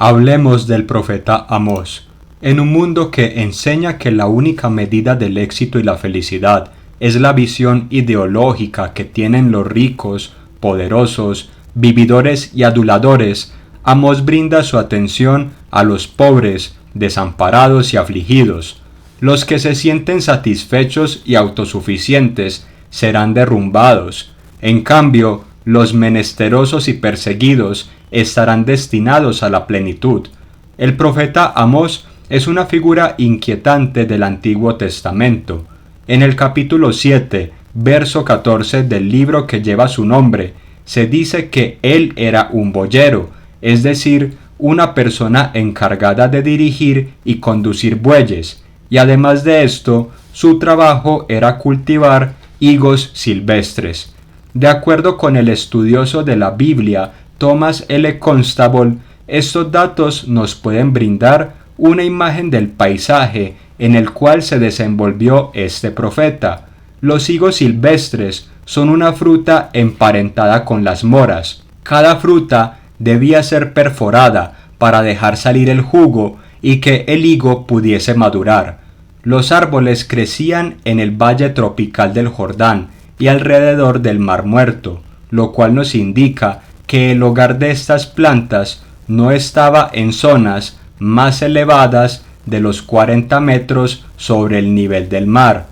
Hablemos del profeta Amós. En un mundo que enseña que la única medida del éxito y la felicidad es la visión ideológica que tienen los ricos, poderosos, vividores y aduladores, Amós brinda su atención a los pobres, desamparados y afligidos. Los que se sienten satisfechos y autosuficientes serán derrumbados. En cambio, los menesterosos y perseguidos estarán destinados a la plenitud. El profeta Amós es una figura inquietante del Antiguo Testamento. En el capítulo 7, verso 14 del libro que lleva su nombre, se dice que él era un boyero, es decir, una persona encargada de dirigir y conducir bueyes, y además de esto, su trabajo era cultivar higos silvestres. De acuerdo con el estudioso de la Biblia, Thomas L. Constable, estos datos nos pueden brindar una imagen del paisaje en el cual se desenvolvió este profeta. Los higos silvestres son una fruta emparentada con las moras. Cada fruta debía ser perforada para dejar salir el jugo y que el higo pudiese madurar. Los árboles crecían en el valle tropical del Jordán y alrededor del Mar Muerto, lo cual nos indica que el hogar de estas plantas no estaba en zonas más elevadas de los 40 metros sobre el nivel del mar.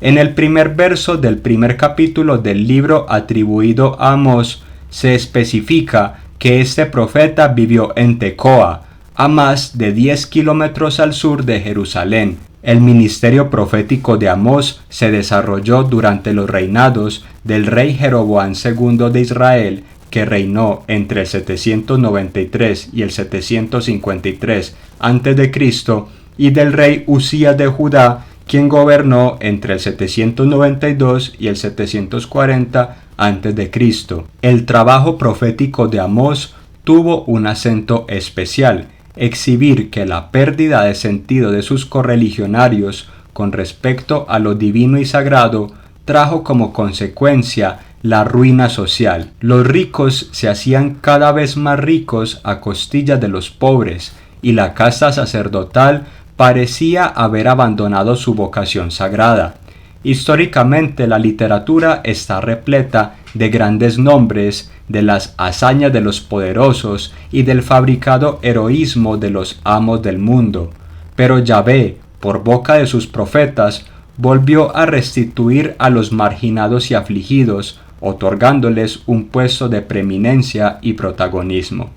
En el primer verso del primer capítulo del libro atribuido a Amós se especifica que este profeta vivió en Tecoa, a más de 10 kilómetros al sur de Jerusalén. El ministerio profético de Amós se desarrolló durante los reinados del rey Jeroboam II de Israel, que reinó entre el 793 y el 753 a.C., y del rey Usías de Judá, quien gobernó entre el 792 y el 740 a.C. El trabajo profético de Amós tuvo un acento especial: exhibir que la pérdida de sentido de sus correligionarios con respecto a lo divino y sagrado trajo como consecuencia la ruina social. Los ricos se hacían cada vez más ricos a costillas de los pobres, y la casta sacerdotal parecía haber abandonado su vocación sagrada. Históricamente, la literatura está repleta de grandes nombres, de las hazañas de los poderosos y del fabricado heroísmo de los amos del mundo. Pero Yahvé, por boca de sus profetas, volvió a restituir a los marginados y afligidos, otorgándoles un puesto de preeminencia y protagonismo.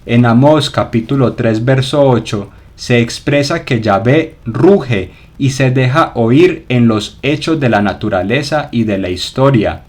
En Amós capítulo 3 verso 8 se expresa que Yahvé ruge y se deja oír en los hechos de la naturaleza y de la historia.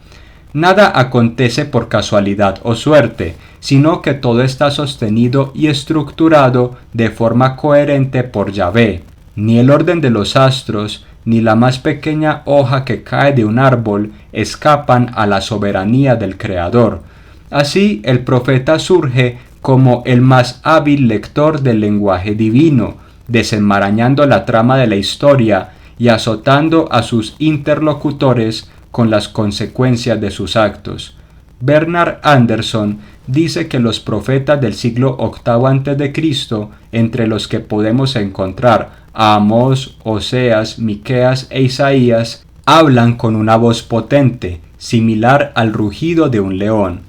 Nada acontece por casualidad o suerte, sino que todo está sostenido y estructurado de forma coherente por Yahvé. Ni el orden de los astros, ni la más pequeña hoja que cae de un árbol escapan a la soberanía del Creador. Así, el profeta surge como el más hábil lector del lenguaje divino, desenmarañando la trama de la historia y azotando a sus interlocutores con las consecuencias de sus actos. Bernard Anderson dice que los profetas del siglo VIII a.C., entre los que podemos encontrar a Amós, Oseas, Miqueas e Isaías, hablan con una voz potente, similar al rugido de un león.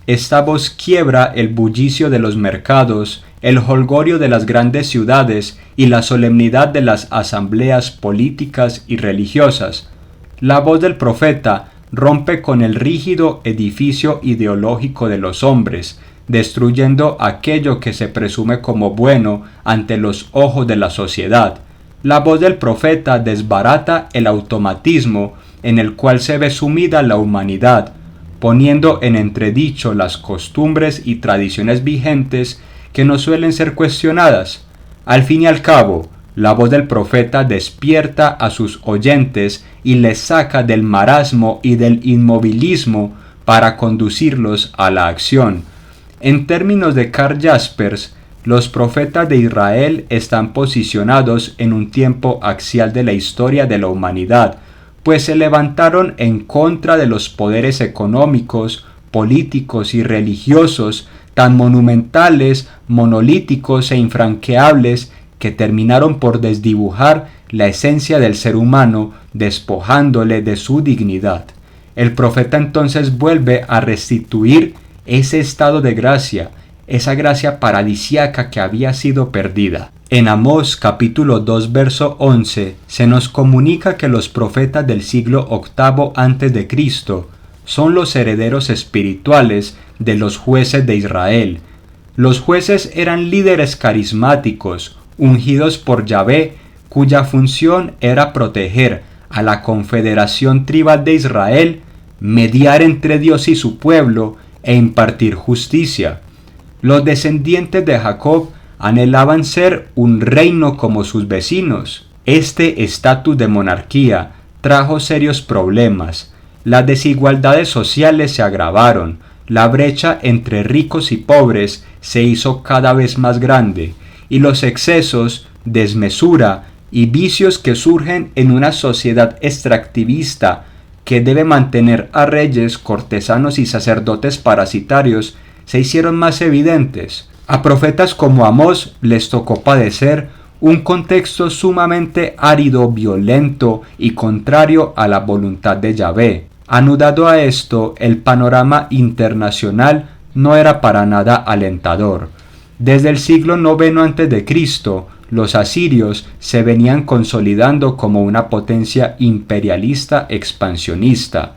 Esta voz quiebra el bullicio de los mercados, el jolgorio de las grandes ciudades y la solemnidad de las asambleas políticas y religiosas. La voz del profeta rompe con el rígido edificio ideológico de los hombres, destruyendo aquello que se presume como bueno ante los ojos de la sociedad. La voz del profeta desbarata el automatismo en el cual se ve sumida la humanidad, poniendo en entredicho las costumbres y tradiciones vigentes que no suelen ser cuestionadas. Al fin y al cabo, la voz del profeta despierta a sus oyentes y les saca del marasmo y del inmovilismo para conducirlos a la acción. En términos de Karl Jaspers, los profetas de Israel están posicionados en un tiempo axial de la historia de la humanidad, pues se levantaron en contra de los poderes económicos, políticos y religiosos tan monumentales, monolíticos e infranqueables que terminaron por desdibujar la esencia del ser humano, despojándole de su dignidad. El profeta entonces vuelve a restituir ese estado de gracia, esa gracia paradisíaca que había sido perdida. En Amós capítulo 2 verso 11 se nos comunica que los profetas del siglo VIII a.C. son los herederos espirituales de los jueces de Israel. Los jueces eran líderes carismáticos, ungidos por Yahvé, cuya función era proteger a la confederación tribal de Israel, mediar entre Dios y su pueblo e impartir justicia. Los descendientes de Jacob anhelaban ser un reino como sus vecinos. Este estatus de monarquía trajo serios problemas. Las desigualdades sociales se agravaron, la brecha entre ricos y pobres se hizo cada vez más grande, y los excesos, desmesura y vicios que surgen en una sociedad extractivista que debe mantener a reyes, cortesanos y sacerdotes parasitarios se hicieron más evidentes. A profetas como Amós les tocó padecer un contexto sumamente árido, violento y contrario a la voluntad de Yahvé. Anudado a esto, el panorama internacional no era para nada alentador. Desde el siglo IX a.C., los asirios se venían consolidando como una potencia imperialista expansionista.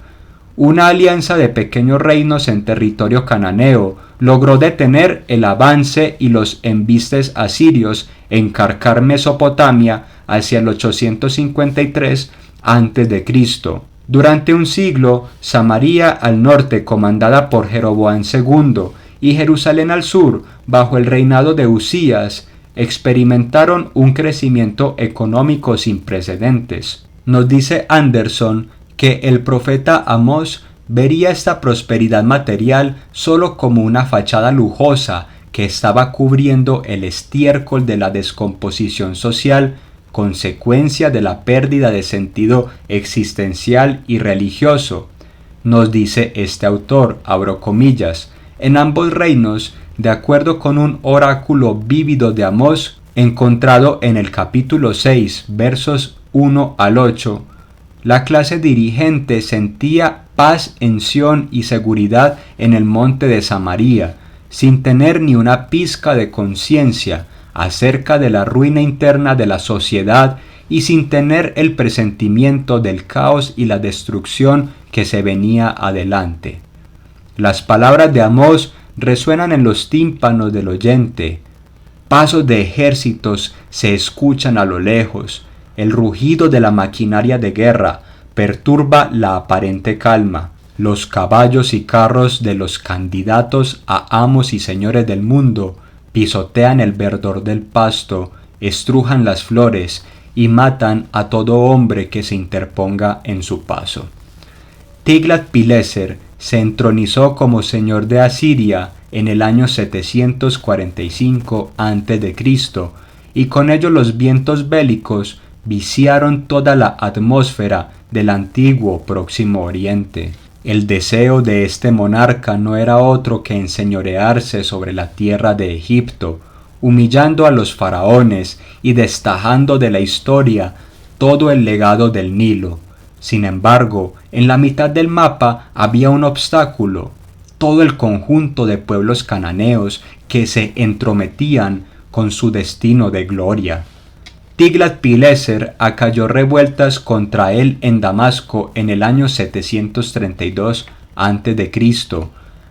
Una alianza de pequeños reinos en territorio cananeo logró detener el avance y los embistes asirios en Karkar, Mesopotamia, hacia el 853 a.C. Durante un siglo, Samaria al norte, comandada por Jeroboam II, y Jerusalén al sur, bajo el reinado de Usías, experimentaron un crecimiento económico sin precedentes. Nos dice Anderson que el profeta Amós vería esta prosperidad material solo como una fachada lujosa que estaba cubriendo el estiércol de la descomposición social, consecuencia de la pérdida de sentido existencial y religioso. Nos dice este autor, abro comillas, en ambos reinos, de acuerdo con un oráculo vívido de Amós, encontrado en el capítulo 6, versos 1 al 8, la clase dirigente sentía paz en Sión y seguridad en el monte de Samaria, sin tener ni una pizca de conciencia acerca de la ruina interna de la sociedad y sin tener el presentimiento del caos y la destrucción que se venía adelante. Las palabras de Amós resuenan en los tímpanos del oyente. Pasos de ejércitos se escuchan a lo lejos. El rugido de la maquinaria de guerra perturba la aparente calma. Los caballos y carros de los candidatos a amos y señores del mundo pisotean el verdor del pasto, estrujan las flores y matan a todo hombre que se interponga en su paso. Tiglat-Pileser se entronizó como señor de Asiria en el año 745 a.C. y con ello los vientos bélicos viciaron toda la atmósfera del antiguo Próximo Oriente. El deseo de este monarca no era otro que enseñorearse sobre la tierra de Egipto, humillando a los faraones y destajando de la historia todo el legado del Nilo. Sin embargo, en la mitad del mapa había un obstáculo: todo el conjunto de pueblos cananeos que se entrometían con su destino de gloria. Tiglat-Pileser acalló revueltas contra él en Damasco en el año 732 a.C.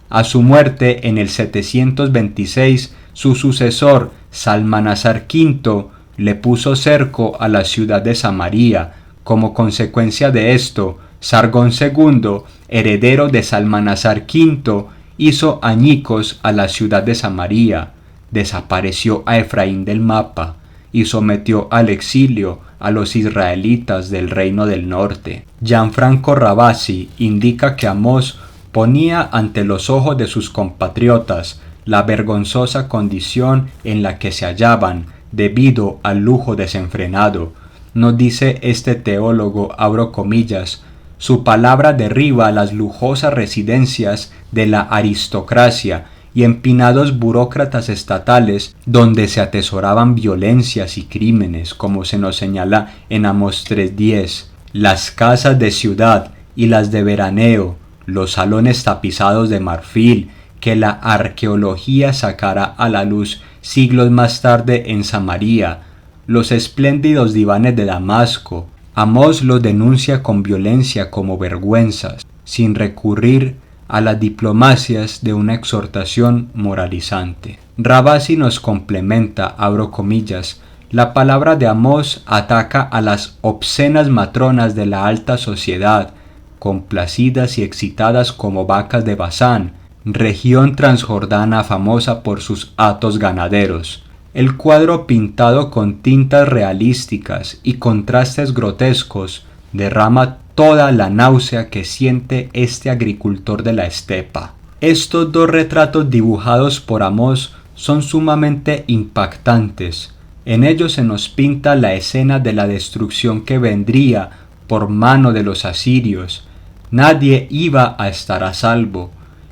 A su muerte en el 726, su sucesor Salmanasar V le puso cerco a la ciudad de Samaria. Como consecuencia de esto, Sargón II, heredero de Salmanasar V, hizo añicos a la ciudad de Samaria, desapareció a Efraín del mapa y sometió al exilio a los israelitas del reino del norte. Gianfranco Ravasi indica que Amós ponía ante los ojos de sus compatriotas la vergonzosa condición en la que se hallaban debido al lujo desenfrenado. Nos dice este teólogo, abro comillas, su palabra derriba las lujosas residencias de la aristocracia y empinados burócratas estatales donde se atesoraban violencias y crímenes, como se nos señala en Amós 3:10, las casas de ciudad y las de veraneo, los salones tapizados de marfil, que la arqueología sacará a la luz siglos más tarde en Samaria, los espléndidos divanes de Damasco. Amós los denuncia con violencia como vergüenzas, sin recurrir a las diplomacias de una exhortación moralizante. Ravasi nos complementa, abro comillas, la palabra de Amós ataca a las obscenas matronas de la alta sociedad, complacidas y excitadas como vacas de Basán, región transjordana famosa por sus hatos ganaderos. El cuadro, pintado con tintas realísticas y contrastes grotescos, derrama toda la náusea que siente este agricultor de la estepa. Estos dos retratos dibujados por Amós son sumamente impactantes. En ellos se nos pinta la escena de la destrucción que vendría por mano de los asirios. Nadie iba a estar a salvo.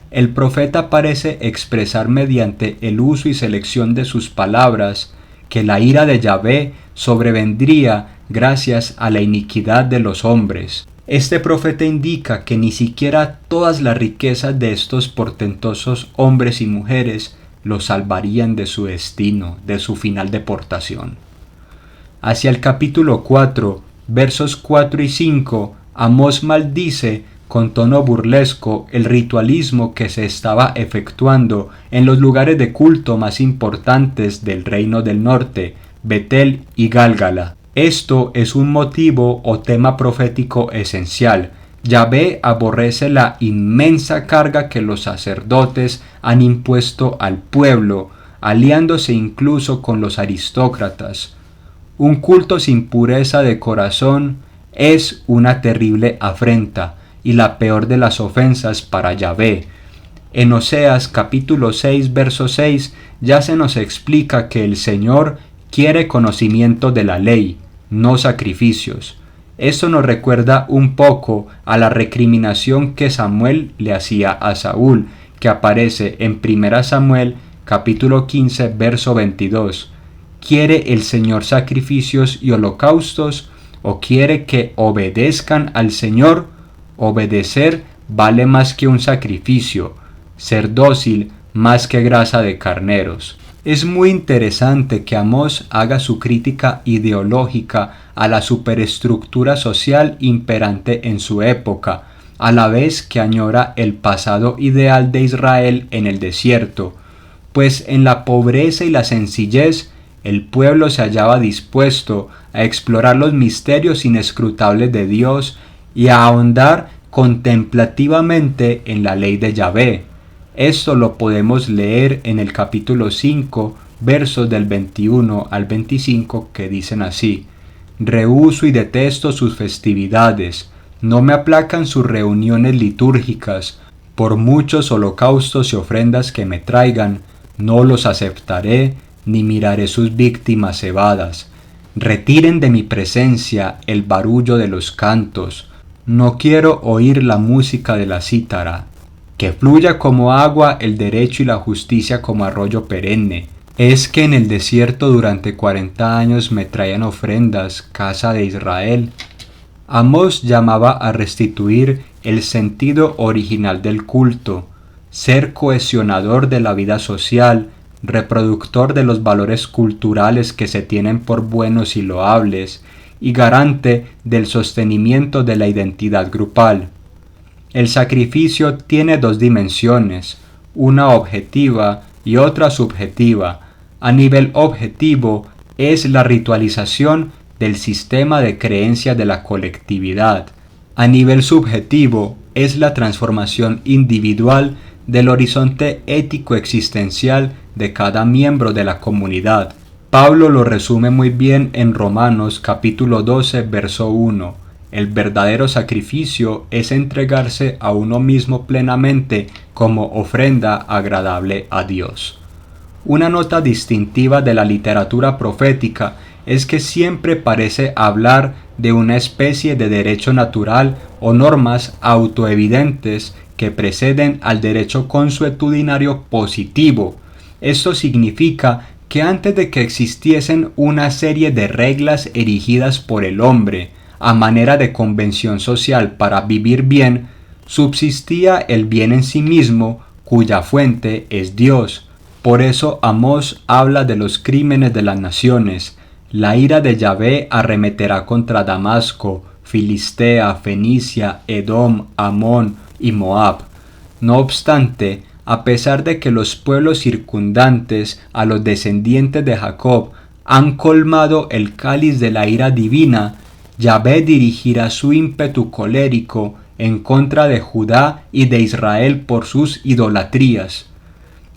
El profeta parece expresar mediante el uso y selección de sus palabras que la ira de Yahvé sobrevendría gracias a la iniquidad de los hombres. Este profeta indica que ni siquiera todas las riquezas de estos portentosos hombres y mujeres los salvarían de su destino, de su final deportación. Hacia el capítulo 4, versos 4 y 5, Amós maldice con tono burlesco el ritualismo que se estaba efectuando en los lugares de culto más importantes del reino del norte, Betel y Gálgala. Esto es un motivo o tema profético esencial. Yahvé aborrece la inmensa carga que los sacerdotes han impuesto al pueblo, aliándose incluso con los aristócratas. Un culto sin pureza de corazón es una terrible afrenta y la peor de las ofensas para Yahvé. En Oseas capítulo 6 verso 6 ya se nos explica que el Señor quiere conocimiento de la ley, no sacrificios. Esto nos recuerda un poco a la recriminación que Samuel le hacía a Saúl, que aparece en 1 Samuel capítulo 15 verso 22. ¿Quiere el Señor sacrificios y holocaustos o quiere que obedezcan al Señor? Obedecer vale más que un sacrificio, ser dócil más que grasa de carneros. Es muy interesante que Amós haga su crítica ideológica a la superestructura social imperante en su época, a la vez que añora el pasado ideal de Israel en el desierto, pues en la pobreza y la sencillez el pueblo se hallaba dispuesto a explorar los misterios inescrutables de Dios y a ahondar contemplativamente en la ley de Yahvé. Esto lo podemos leer en el capítulo 5, versos del 21 al 25, que dicen así: Rehúso y detesto sus festividades, no me aplacan sus reuniones litúrgicas, por muchos holocaustos y ofrendas que me traigan, no los aceptaré, ni miraré sus víctimas cebadas. Retiren de mi presencia el barullo de los cantos, no quiero oír la música de la cítara. Que fluya como agua el derecho y la justicia como arroyo perenne. Es que en el desierto durante 40 años me traían ofrendas, casa de Israel. Amós llamaba a restituir el sentido original del culto, ser cohesionador de la vida social, reproductor de los valores culturales que se tienen por buenos y loables, y garante del sostenimiento de la identidad grupal. El sacrificio tiene dos dimensiones, una objetiva y otra subjetiva. A nivel objetivo es la ritualización del sistema de creencias de la colectividad. A nivel subjetivo es la transformación individual del horizonte ético existencial de cada miembro de la comunidad. Pablo lo resume muy bien en Romanos capítulo 12 verso 1. El verdadero sacrificio es entregarse a uno mismo plenamente como ofrenda agradable a Dios. Una nota distintiva de la literatura profética es que siempre parece hablar de una especie de derecho natural o normas autoevidentes que preceden al derecho consuetudinario positivo. Esto significa que antes de que existiesen una serie de reglas erigidas por el hombre a manera de convención social para vivir bien, subsistía el bien en sí mismo, cuya fuente es Dios. Por eso Amós habla de los crímenes de las naciones. La ira de Yahvé arremeterá contra Damasco, Filistea, Fenicia, Edom, Amón y Moab. No obstante, a pesar de que los pueblos circundantes a los descendientes de Jacob han colmado el cáliz de la ira divina, Yahvé dirigirá su ímpetu colérico en contra de Judá y de Israel por sus idolatrías.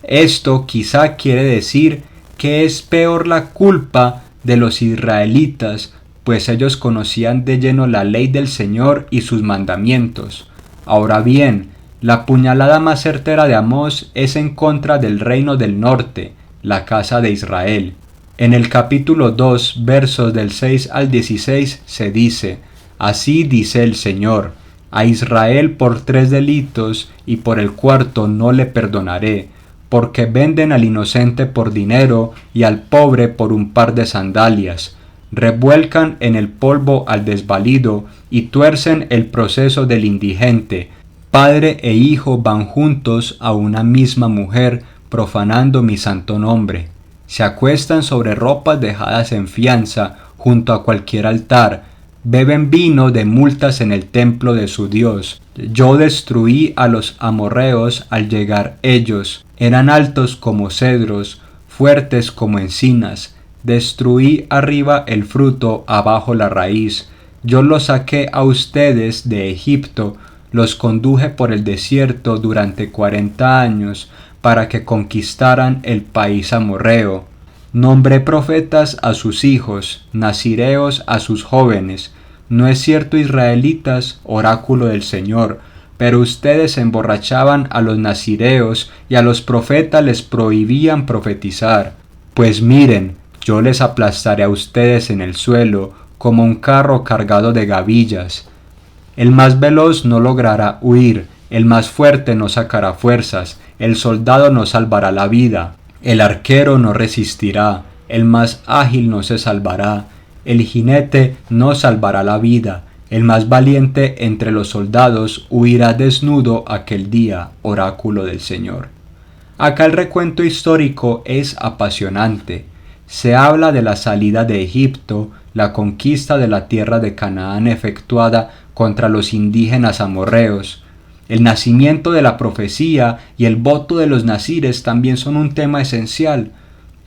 Esto quizá quiere decir que es peor la culpa de los israelitas, pues ellos conocían de lleno la ley del Señor y sus mandamientos. Ahora bien, la puñalada más certera de Amós es en contra del reino del norte, la casa de Israel. En el capítulo 2, versos del 6 al 16 se dice: Así dice el Señor, a Israel por 3 delitos y por el cuarto no le perdonaré, porque venden al inocente por dinero y al pobre por un par de sandalias, revuelcan en el polvo al desvalido y tuercen el proceso del indigente. Padre e hijo van juntos a una misma mujer, profanando mi santo nombre. Se acuestan sobre ropas dejadas en fianza junto a cualquier altar, beben vino de multas en el templo de su Dios. Yo destruí a los amorreos al llegar ellos, eran altos como cedros, fuertes como encinas. Destruí arriba el fruto, abajo la raíz. Yo los saqué a ustedes de Egipto, los conduje por el desierto durante 40 años, para que conquistaran el país amorreo. Nombré profetas a sus hijos, nazireos a sus jóvenes. No es cierto, israelitas, oráculo del Señor, pero ustedes emborrachaban a los nazireos y a los profetas les prohibían profetizar. Pues miren, yo les aplastaré a ustedes en el suelo, como un carro cargado de gavillas. El más veloz no logrará huir, el más fuerte no sacará fuerzas, el soldado no salvará la vida, el arquero no resistirá, el más ágil no se salvará, el jinete no salvará la vida, el más valiente entre los soldados huirá desnudo aquel día, oráculo del Señor. Acá el recuento histórico es apasionante. Se habla de la salida de Egipto, la conquista de la tierra de Canaán efectuada contra los indígenas amorreos. El nacimiento de la profecía y el voto de los nazires también son un tema esencial.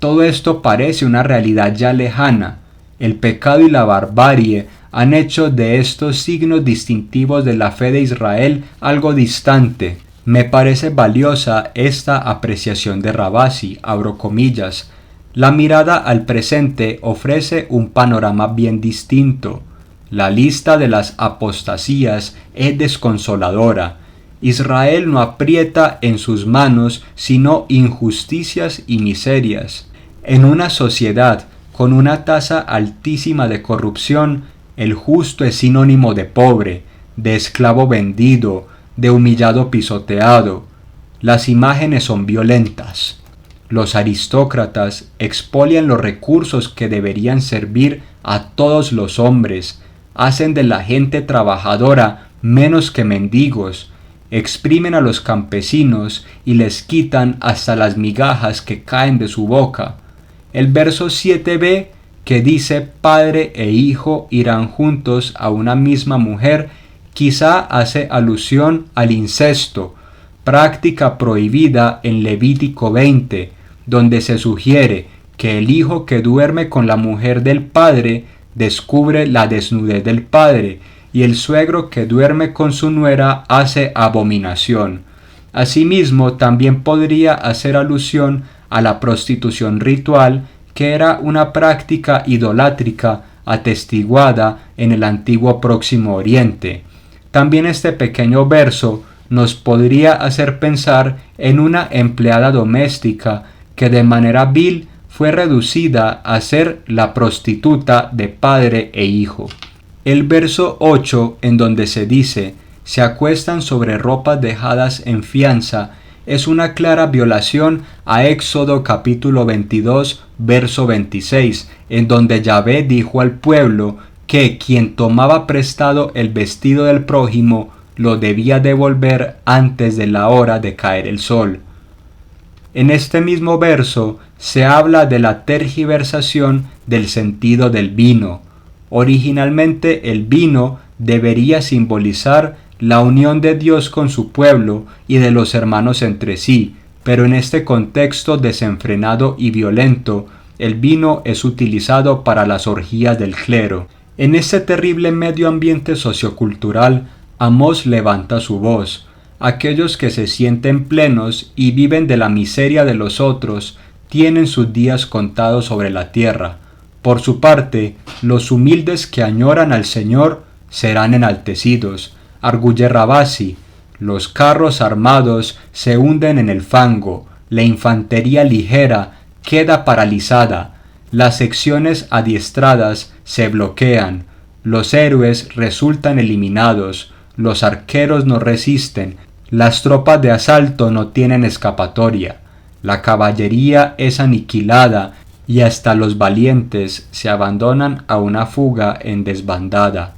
Todo esto parece una realidad ya lejana. El pecado y la barbarie han hecho de estos signos distintivos de la fe de Israel algo distante. Me parece valiosa esta apreciación de Rabasi, abro comillas. La mirada al presente ofrece un panorama bien distinto. La lista de las apostasías es desconsoladora. Israel no aprieta en sus manos sino injusticias y miserias. En una sociedad con una tasa altísima de corrupción, el justo es sinónimo de pobre, de esclavo vendido, de humillado pisoteado. Las imágenes son violentas. Los aristócratas expolian los recursos que deberían servir a todos los hombres, hacen de la gente trabajadora menos que mendigos, exprimen a los campesinos y les quitan hasta las migajas que caen de su boca. El verso 7b, que dice padre e hijo irán juntos a una misma mujer, quizá hace alusión al incesto, práctica prohibida en Levítico 20, donde se sugiere que el hijo que duerme con la mujer del padre descubre la desnudez del padre, y el suegro que duerme con su nuera hace abominación. Asimismo, también podría hacer alusión a la prostitución ritual, que era una práctica idolátrica atestiguada en el antiguo Próximo Oriente. También este pequeño verso nos podría hacer pensar en una empleada doméstica que de manera vil fue reducida a ser la prostituta de padre e hijo. El verso 8, en donde se dice, se acuestan sobre ropas dejadas en fianza, es una clara violación a Éxodo capítulo 22, verso 26, en donde Yahvé dijo al pueblo que quien tomaba prestado el vestido del prójimo lo debía devolver antes de la hora de caer el sol. En este mismo verso se habla de la tergiversación del sentido del vino. Originalmente el vino debería simbolizar la unión de Dios con su pueblo y de los hermanos entre sí, pero en este contexto desenfrenado y violento, el vino es utilizado para las orgías del clero. En este terrible medio ambiente sociocultural, Amós levanta su voz. Aquellos que se sienten plenos y viven de la miseria de los otros tienen sus días contados sobre la tierra. Por su parte, los humildes que añoran al Señor serán enaltecidos. Arguye Rabasi: los carros armados se hunden en el fango, la infantería ligera queda paralizada, las secciones adiestradas se bloquean, los héroes resultan eliminados, los arqueros no resisten, las tropas de asalto no tienen escapatoria, la caballería es aniquilada y hasta los valientes se abandonan a una fuga en desbandada.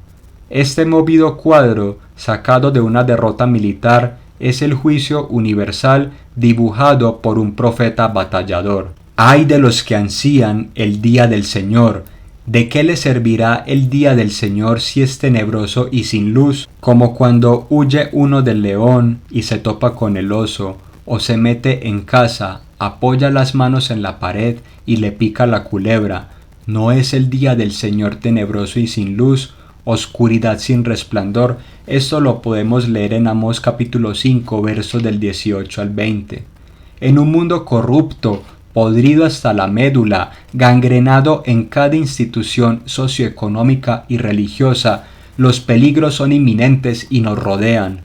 Este movido cuadro, sacado de una derrota militar, es el juicio universal dibujado por un profeta batallador. ¡Ay de los que ansían el día del Señor! ¿De qué le servirá el día del Señor si es tenebroso y sin luz? Como cuando huye uno del león y se topa con el oso, o se mete en casa, apoya las manos en la pared y le pica la culebra. ¿No es el día del Señor tenebroso y sin luz, oscuridad sin resplandor? Esto lo podemos leer en Amós capítulo 5, versos del 18 al 20. En un mundo corrupto, podrido hasta la médula, gangrenado en cada institución socioeconómica y religiosa, los peligros son inminentes y nos rodean.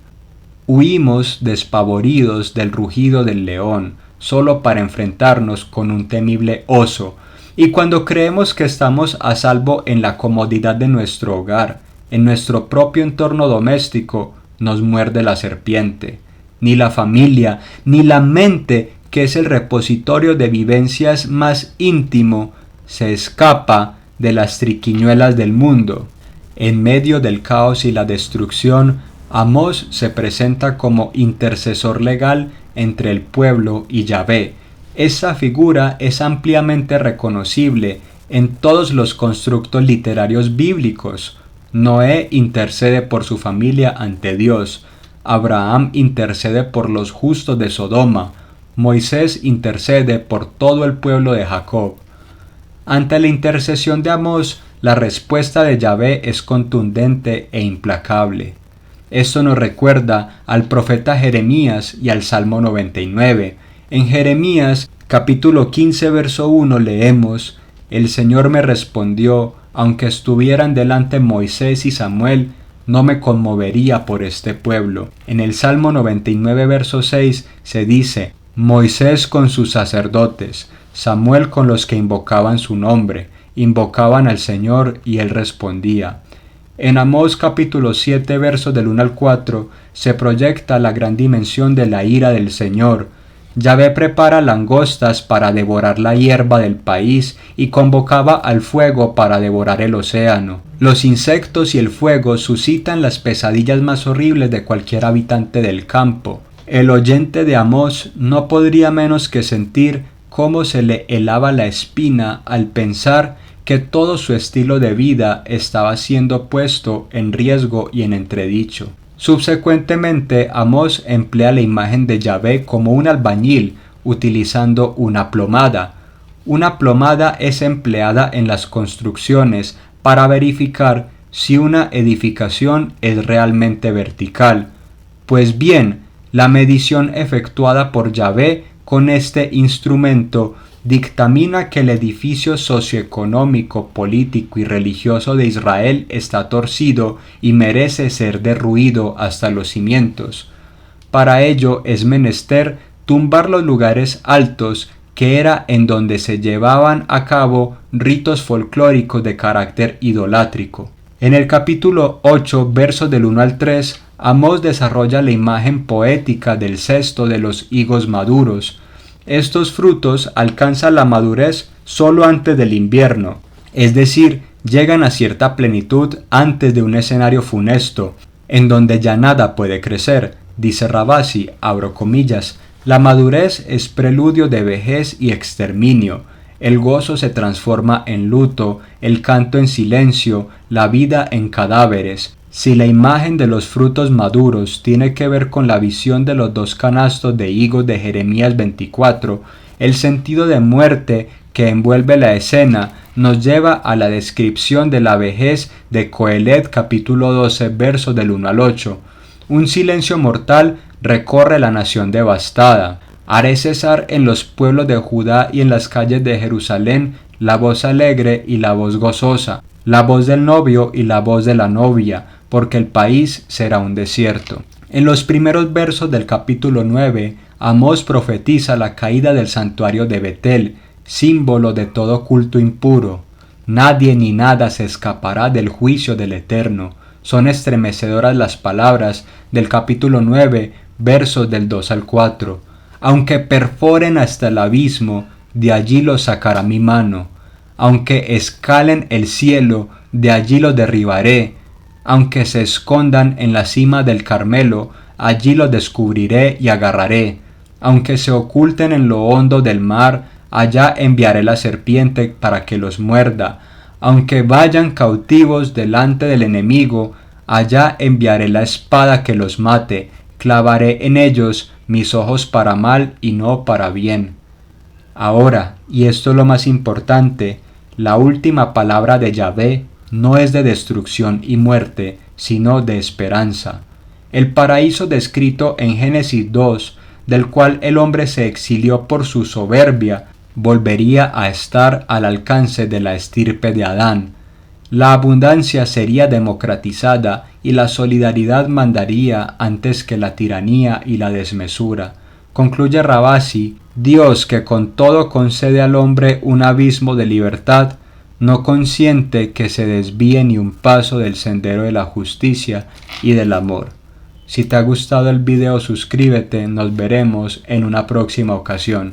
Huimos despavoridos del rugido del león, solo para enfrentarnos con un temible oso, y cuando creemos que estamos a salvo en la comodidad de nuestro hogar, en nuestro propio entorno doméstico, nos muerde la serpiente. Ni la familia, ni la mente, que es el repositorio de vivencias más íntimo, se escapa de las triquiñuelas del mundo. En medio del caos y la destrucción, Amós se presenta como intercesor legal entre el pueblo y Yahvé. Esa figura es ampliamente reconocible en todos los constructos literarios bíblicos. Noé intercede por su familia ante Dios. Abraham intercede por los justos de Sodoma. Moisés intercede por todo el pueblo de Jacob. Ante la intercesión de Amós, la respuesta de Yahvé es contundente e implacable. Esto nos recuerda al profeta Jeremías y al Salmo 99. En Jeremías, capítulo 15, verso 1, leemos: El Señor me respondió, aunque estuvieran delante Moisés y Samuel, no me conmovería por este pueblo. En el Salmo 99, verso 6, se dice: Moisés con sus sacerdotes, Samuel con los que invocaban su nombre, invocaban al Señor y él respondía. En Amós capítulo 7, versos del 1 al 4, se proyecta la gran dimensión de la ira del Señor. Yahvé prepara langostas para devorar la hierba del país y convocaba al fuego para devorar el océano. Los insectos y el fuego suscitan las pesadillas más horribles de cualquier habitante del campo. El oyente de Amós no podría menos que sentir cómo se le helaba la espina al pensar que todo su estilo de vida estaba siendo puesto en riesgo y en entredicho. Subsecuentemente, Amós emplea la imagen de Yahvé como un albañil utilizando una plomada. Una plomada es empleada en las construcciones para verificar si una edificación es realmente vertical. Pues bien, la medición efectuada por Yahvé con este instrumento dictamina que el edificio socioeconómico, político y religioso de Israel está torcido y merece ser derruido hasta los cimientos. Para ello es menester tumbar los lugares altos que era en donde se llevaban a cabo ritos folclóricos de carácter idolátrico. En el capítulo 8, versos del 1 al 3, Amós desarrolla la imagen poética del cesto de los higos maduros. Estos frutos alcanzan la madurez solo antes del invierno, es decir, llegan a cierta plenitud antes de un escenario funesto, en donde ya nada puede crecer. Dice Ravasi, abro comillas, la madurez es preludio de vejez y exterminio. El gozo se transforma en luto, el canto en silencio, la vida en cadáveres. Si la imagen de los frutos maduros tiene que ver con la visión de los 2 canastos de higos de Jeremías 24, el sentido de muerte que envuelve la escena nos lleva a la descripción de la vejez de Coelet capítulo 12 versos del 1 al 8. Un silencio mortal recorre la nación devastada. Haré cesar en los pueblos de Judá y en las calles de Jerusalén la voz alegre y la voz gozosa, la voz del novio y la voz de la novia, porque el país será un desierto. En los primeros versos del capítulo 9, Amós profetiza la caída del santuario de Betel, símbolo de todo culto impuro. Nadie ni nada se escapará del juicio del Eterno. Son estremecedoras las palabras del capítulo 9, versos del 2 al 4. Aunque perforen hasta el abismo, de allí los sacará mi mano. Aunque escalen el cielo, de allí los derribaré. Aunque se escondan en la cima del Carmelo, allí los descubriré y agarraré. Aunque se oculten en lo hondo del mar, allá enviaré la serpiente para que los muerda. Aunque vayan cautivos delante del enemigo, allá enviaré la espada que los mate. Clavaré en ellos mis ojos para mal y no para bien. Ahora, y esto es lo más importante, la última palabra de Yahvé no es de destrucción y muerte, sino de esperanza. El paraíso descrito en Génesis 2, del cual el hombre se exilió por su soberbia, volvería a estar al alcance de la estirpe de Adán. La abundancia sería democratizada y la solidaridad mandaría antes que la tiranía y la desmesura. Concluye Ravasi, Dios que con todo concede al hombre un abismo de libertad, no consiente que se desvíe ni un paso del sendero de la justicia y del amor. Si te ha gustado el video, suscríbete, nos veremos en una próxima ocasión.